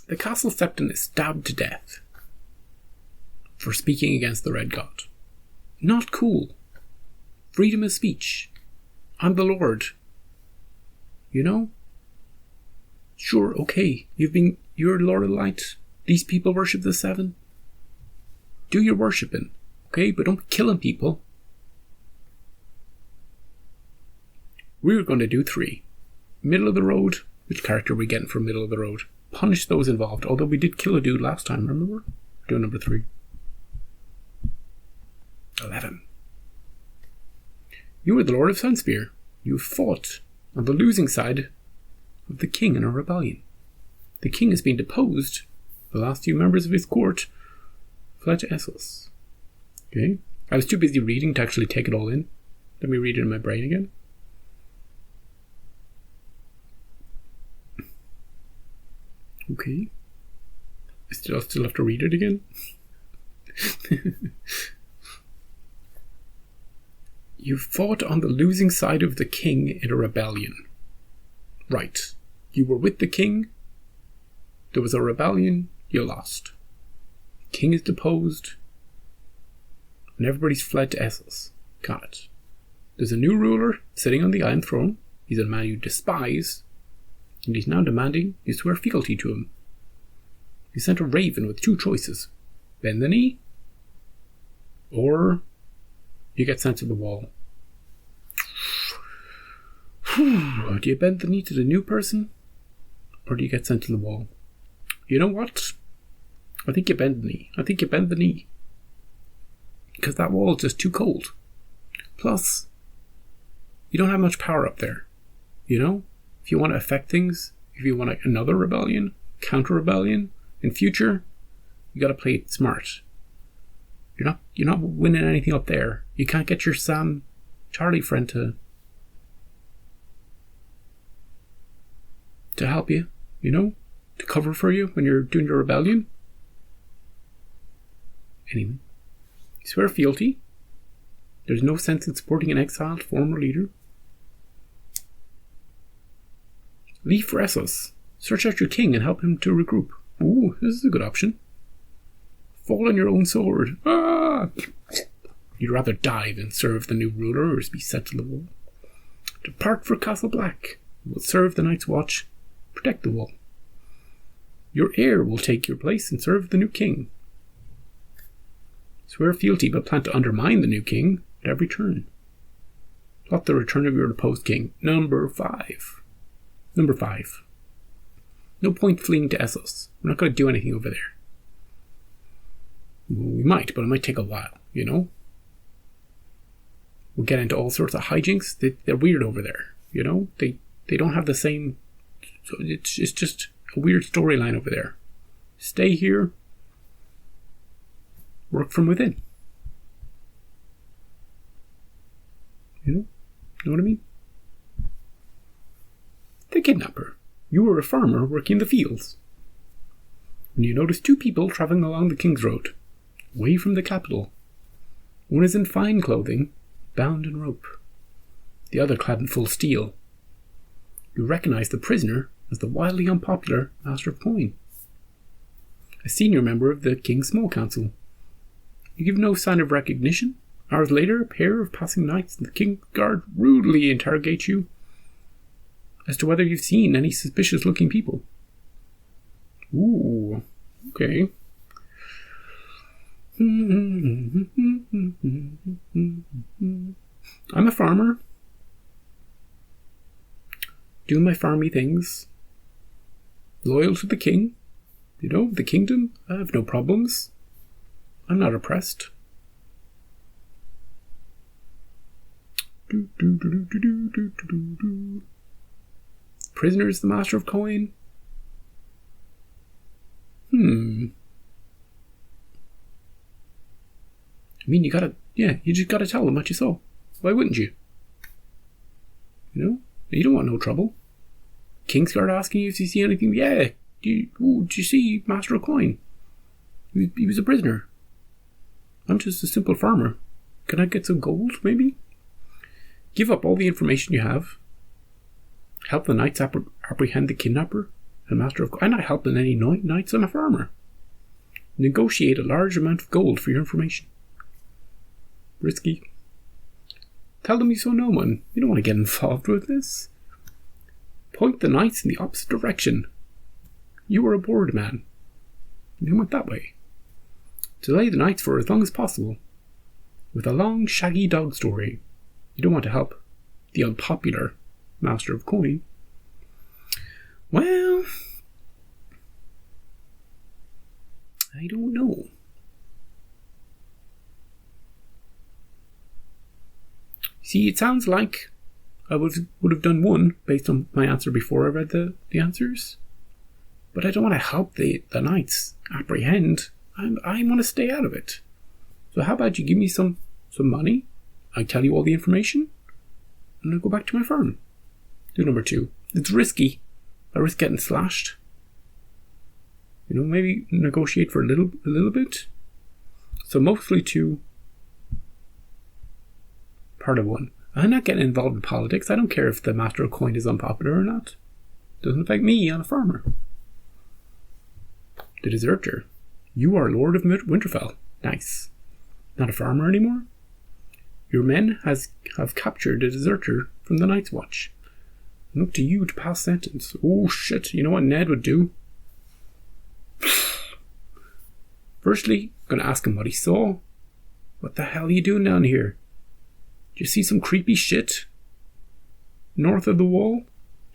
The Castle Septon is stabbed to death for speaking against the Red God. Not cool. Freedom of speech. I'm the Lord. You know? Sure, okay, you're Lord of Light. These people worship the seven. Do your worshipping, okay? But don't be killing people. We're going to do 3. Middle of the road. Which character are we getting from middle of the road? Punish those involved. Although we did kill a dude last time, remember? Do number 3. 11. You are the Lord of Sunspear. You have fought on the losing side of the king in a rebellion. The king has been deposed. The last few members of his court fled to Essos. Okay. I was too busy reading to actually take it all in. Let me read it in my brain again. Okay. I still have to read it again. You fought on the losing side of the king in a rebellion. Right. You were with the king. There was a rebellion. You lost. King is deposed. And everybody's fled to Essos. Got it. There's a new ruler sitting on the Iron Throne. He's a man you despise. And he's now demanding you swear fealty to him. He sent a raven with 2 choices. Bend the knee, or you get sent to the wall. Do you bend the knee to the new person, or do you get sent to the wall? You know what? I think you bend the knee. Because that wall is just too cold. Plus, you don't have much power up there. You know? If you want to affect things, if you want another rebellion, counter-rebellion, in future, you gotta play it smart. You're not winning anything up there. You can't get your Sam Charlie friend to help you, to cover for you when you're doing your rebellion. Anyway, you swear fealty. There's no sense in supporting an exiled former leader. Leave for Essos. Search out your king and help him to regroup. Ooh, this is a good option. Fall on your own sword. Ah! You'd rather die than serve the new ruler or be sent to the wall. Depart for Castle Black. You will serve the Night's Watch. Protect the wall. Your heir will take your place and serve the new king. Swear fealty but plan to undermine the new king at every turn. Plot the return of your deposed king. Number 5. No point fleeing to Essos. We're not going to do anything over there. We might, but it might take a while, We'll get into all sorts of hijinks. They're weird over there, They don't have the same... So it's just a weird storyline over there. Stay here. Work from within. Know what I mean? The kidnapper. You were a farmer working in the fields when you noticed 2 people travelling along the King's Road, away from the capital. One is in fine clothing, bound in rope. The other clad in full steel. You recognize the prisoner as the wildly unpopular Master of Coin, a senior member of the King's Small Council. You give no sign of recognition. Hours later, a pair of passing knights in the King's Guard rudely interrogate you as to whether you've seen any suspicious-looking people. Ooh, okay. I'm a farmer. Doing my farmy things. Loyal to the king. The kingdom. I have no problems. I'm not oppressed. Prisoner is the Master of Coin. I mean, you just gotta tell them what you saw. Why wouldn't you? You don't want no trouble. Kingsguard asking you if you see anything. Yeah. Did you see Master of Coin? He was a prisoner. I'm just a simple farmer. Can I get some gold, maybe? Give up all the information you have. Help the knights apprehend the kidnapper and Master of Coin. I'm not helping any knights. I'm a farmer. Negotiate a large amount of gold for your information. Risky. Tell them you saw no one. You don't want to get involved with this. Point the knights in the opposite direction. You were a bored man. They went that way. Delay the knights for as long as possible. With a long, shaggy dog story. You don't want to help the unpopular Master of Coin. Well, I don't know. See, it sounds like I would have done 1 based on my answer before I read the answers. But I don't want to help the knights apprehend. I want to stay out of it. So how about you give me some money? I tell you all the information, and I go back to my farm. Do number 2. It's risky. I risk getting slashed. Maybe negotiate for a little bit. So mostly 2. part of one. I'm not getting involved in politics. I don't care if the master of coin is unpopular or not. Doesn't affect me. I'm a farmer. The deserter. You are Lord of Winterfell. Nice. Not a farmer anymore? Your men have captured a deserter from the Night's Watch. And up to you to pass sentence. Oh shit, you know what Ned would do? Firstly, I'm going to ask him what he saw. What the hell are you doing down here? Do you see some creepy shit north of the wall?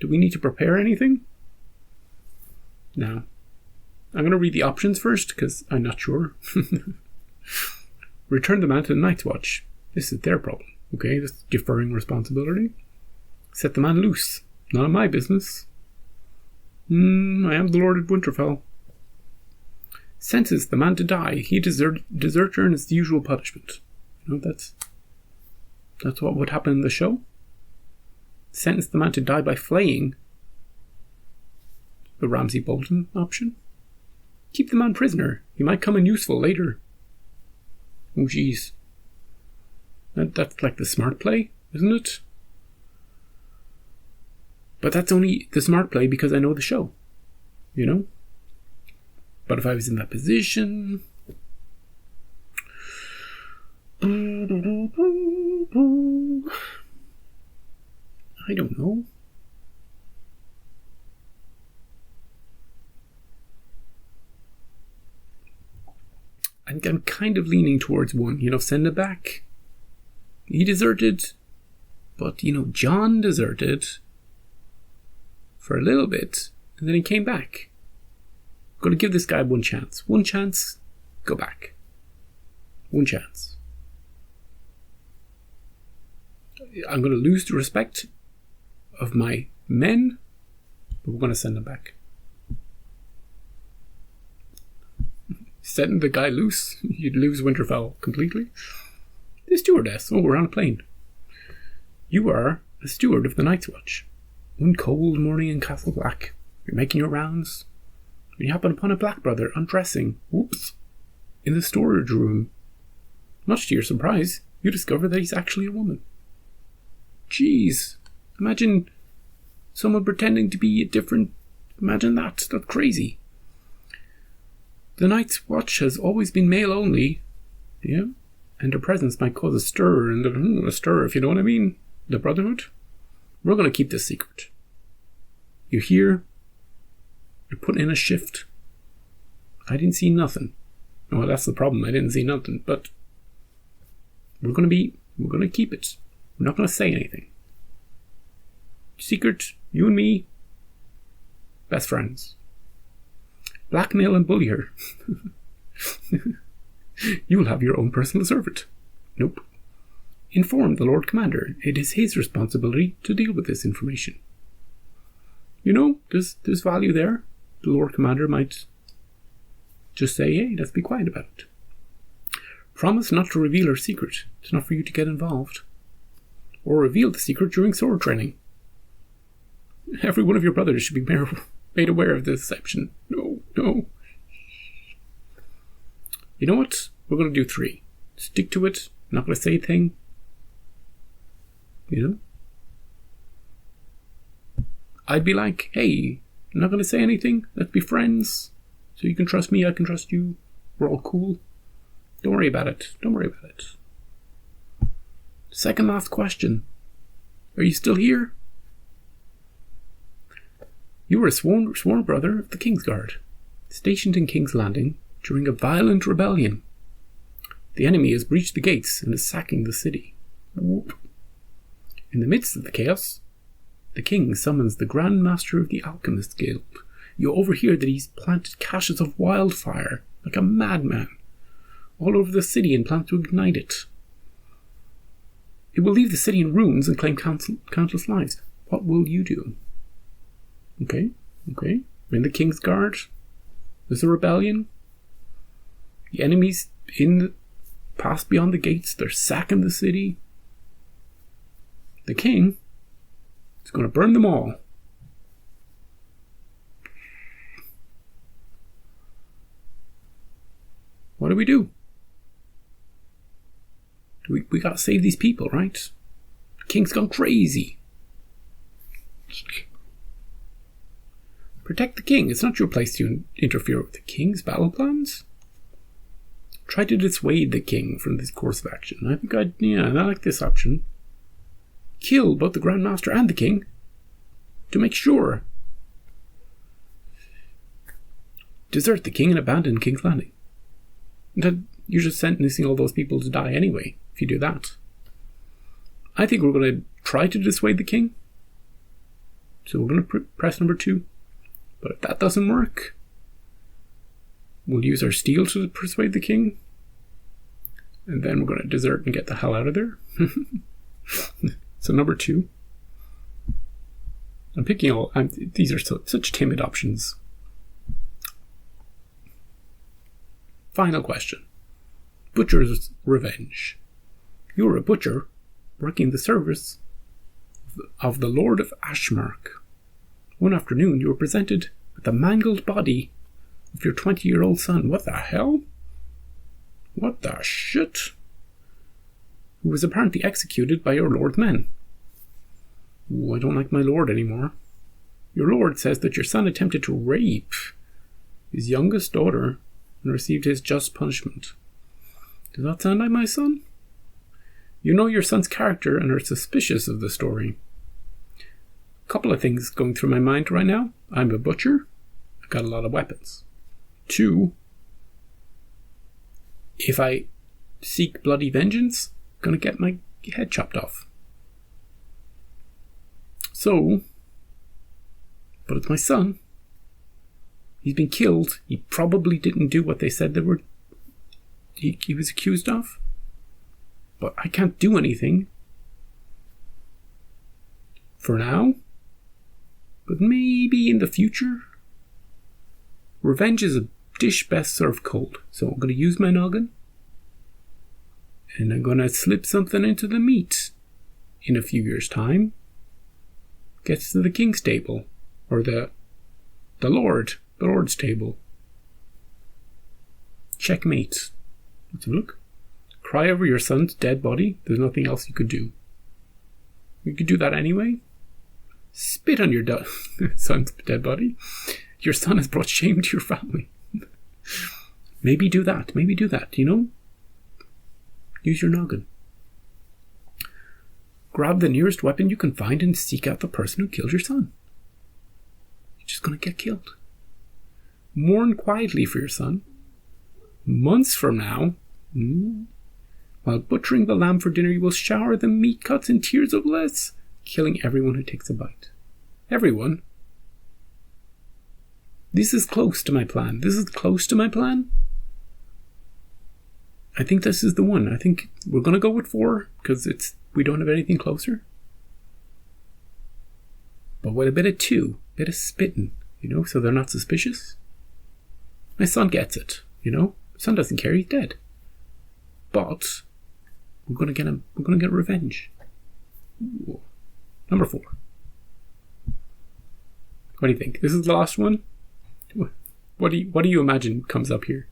Do we need to prepare anything? Now, I'm going to read the options first because I'm not sure. Return the man to the Night's Watch. This is their problem, okay? This is deferring responsibility. Set the man loose. None of my business. I am the Lord of Winterfell. Sentence the man to die. He deserter and it's the usual punishment. You know, that's what would happen in the show. Sentence the man to die by flaying. The Ramsay Bolton option. Keep the man prisoner. He might come in useful later. Oh jeez. That's like the smart play, isn't it? But that's only the smart play because I know the show. You know? But if I was in that position... I don't know. I'm kind of leaning towards one. You know, send it back. He deserted. But, you know, John deserted for a little bit. And then he came back. Got to give this guy one chance. One chance, go back. One chance. I'm going to lose the respect of my men, but we're going to send them back. Setting the guy loose, you'd lose Winterfell completely. The stewardess. Oh, we're on a plane. You are a steward of the Night's Watch. One cold morning in Castle Black, you're making your rounds. When you happen upon a black brother undressing, whoops, in the storage room. Much to your surprise, you discover that he's actually a woman. Jeez, imagine someone pretending to be a different... Imagine that, that's crazy. The Night's Watch has always been male only, yeah, and her presence might cause a stir, and a stir, if you know what I mean, the Brotherhood. We're going to keep this secret. You're here. You're putting in a shift. I didn't see nothing. Well, that's the problem. I didn't see nothing. But we're going to keep it. We're not going to say anything. Secret, you and me, best friends. Blackmail and bully her. You'll have your own personal servant. Nope. Inform the Lord Commander. It is his responsibility to deal with this information. You know, there's value there. The Lord Commander might just say, hey, let's be quiet about it. Promise not to reveal her secret. It's not for you to get involved. Or reveal the secret during sword training. Every one of your brothers should be made aware of the deception. No. You know what? We're going to do 3. Stick to it. Not going to say a thing. You know? I'd be like, hey, I'm not going to say anything. Let's be friends. So you can trust me, I can trust you. We're all cool. Don't worry about it. Second last question. Are you still here? You were a sworn brother of the Kingsguard, stationed in King's Landing during a violent rebellion. The enemy has breached the gates and is sacking the city. Whoop. In the midst of the chaos, the king summons the Grand Master of the Alchemist Guild. You overhear that he's planted caches of wildfire, like a madman, all over the city and plans to ignite it. It will leave the city in ruins and claim countless lives. What will you do? Okay. We're in the King's Guard. There's a rebellion. The enemies past beyond the gates. They're sacking the city. The king is going to burn them all. What do? We got to save these people, right? king's gone crazy. Protect the king. It's not your place to interfere with the king's battle plans. Try to dissuade the king from this course of action. I think I like this option. Kill both the Grand Master and the king to make sure. Desert the king and abandon King's Landing. And then you're just sentencing all those people to die anyway, if you do that. I think we're going to try to dissuade the king. So we're going to press number 2. But if that doesn't work, we'll use our steel to persuade the king. And then we're going to desert and get the hell out of there. So number 2. I'm picking these are such timid options. Final question. Butcher's revenge. You're a butcher working the service of the Lord of Ashmark. One afternoon you were presented with the mangled body of your 20-year-old son. What the hell? What the shit? Who was apparently executed by your lord's men. Ooh, I don't like my lord anymore. Your lord says that your son attempted to rape his youngest daughter and received his just punishment. Does that sound like my son? You know your son's character and are suspicious of the story. A couple of things going through my mind right now. I'm a butcher. I've got a lot of weapons. 2, if I seek bloody vengeance, I'm going to get my head chopped off. So, but it's my son. He's been killed. He probably didn't do what they said he was accused of. But I can't do anything. For now. But maybe in the future. Revenge is a dish best served cold. So I'm going to use my noggin. And I'm going to slip something into the meat. In a few years' time. Gets to the king's table. Or the Lord's table. Checkmate. Let's have a look. Cry over your son's dead body. There's nothing else you could do. You could do that anyway. Spit on your son's dead body. Your son has brought shame to your family. Maybe do that, you know? Use your noggin. Grab the nearest weapon you can find and seek out the person who killed your son. You're just gonna get killed. Mourn quietly for your son. Months from now, while butchering the lamb for dinner, you will shower the meat cuts in tears of bliss, killing everyone who takes a bite. Everyone? This is close to my plan. I think this is the one. I think we're going to go with 4 because we don't have anything closer. But with a bit of 2, bit of spitting, you know, so they're not suspicious. My son gets it, you know. Son doesn't care, he's dead. But we're gonna get him. We're gonna get revenge. Ooh. Number 4. What do you think? This is the last one. What do you imagine comes up here?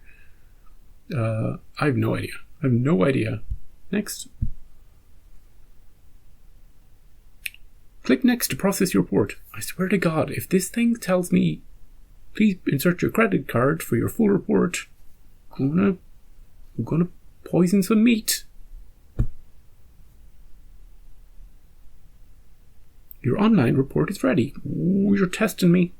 I have no idea. Next. Click next to process your report. I swear to God, if this thing tells me, please insert your credit card for your full report, I'm gonna poison some meat. Your online report is ready. Ooh, you're testing me.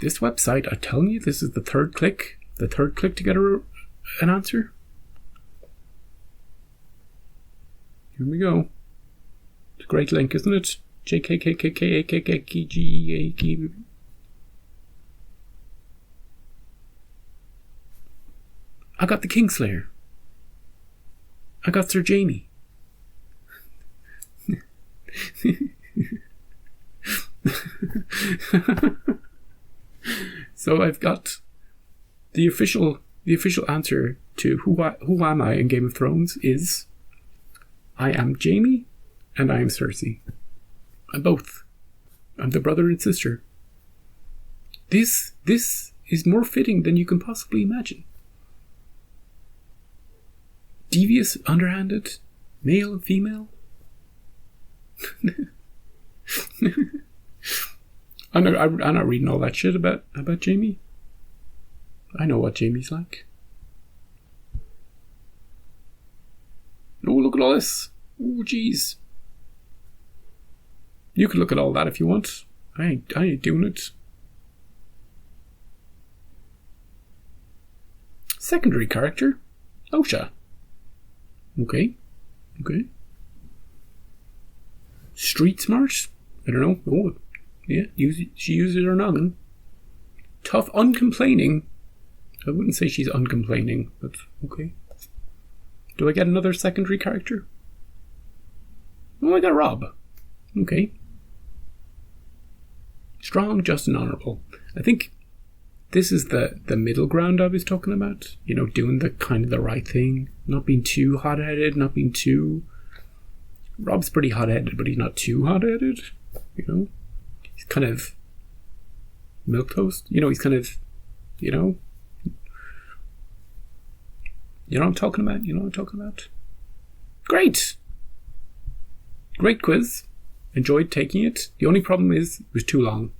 This website, I'm telling you, this is the third click. The third click to get an answer. Here we go. It's a great link, isn't it? JKKKKAKKGEAK. I got the Kingslayer. I got Sir Jamie. So I've got the official answer to who am I in Game of Thrones is I am Jamie and I am Cersei. I'm both. I'm the brother and sister. This is more fitting than you can possibly imagine. devious, underhanded, male and female. I'm not reading all that shit about Jamie. I know what Jamie's like. Oh, look at all this. Oh, jeez. You can look at all that if you want. I ain't doing it. Secondary character, Osha. Okay. Street smart? I don't know. Oh, yeah, she uses her noggin. Tough, uncomplaining. I wouldn't say she's uncomplaining, but okay. Do I get another secondary character? Oh, I got Rob. Okay. Strong, just, and honourable. I think this is the middle ground I was talking about. You know, doing the kind of the right thing. Not being too hot-headed, not being too... Rob's pretty hot-headed, but he's not too hot-headed. You know? He's kind of... milquetoast. You know, he's kind of... You know? You know what I'm talking about? Great! Great quiz. Enjoyed taking it. The only problem is it was too long.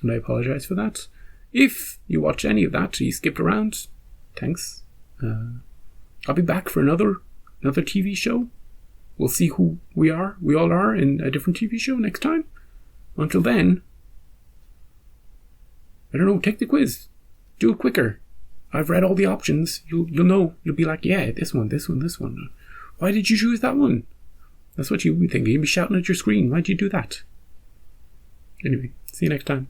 And I apologise for that. If you watch any of that, you skipped around, thanks. I'll be back for another TV show. We'll see who we all are in a different TV show next time. Until then, I don't know, take the quiz. Do it quicker. I've read all the options. You'll know. You'll be like, yeah, this one. Why did you choose that one? That's what you'll be thinking. You'll be shouting at your screen. Why'd you do that? Anyway, see you next time.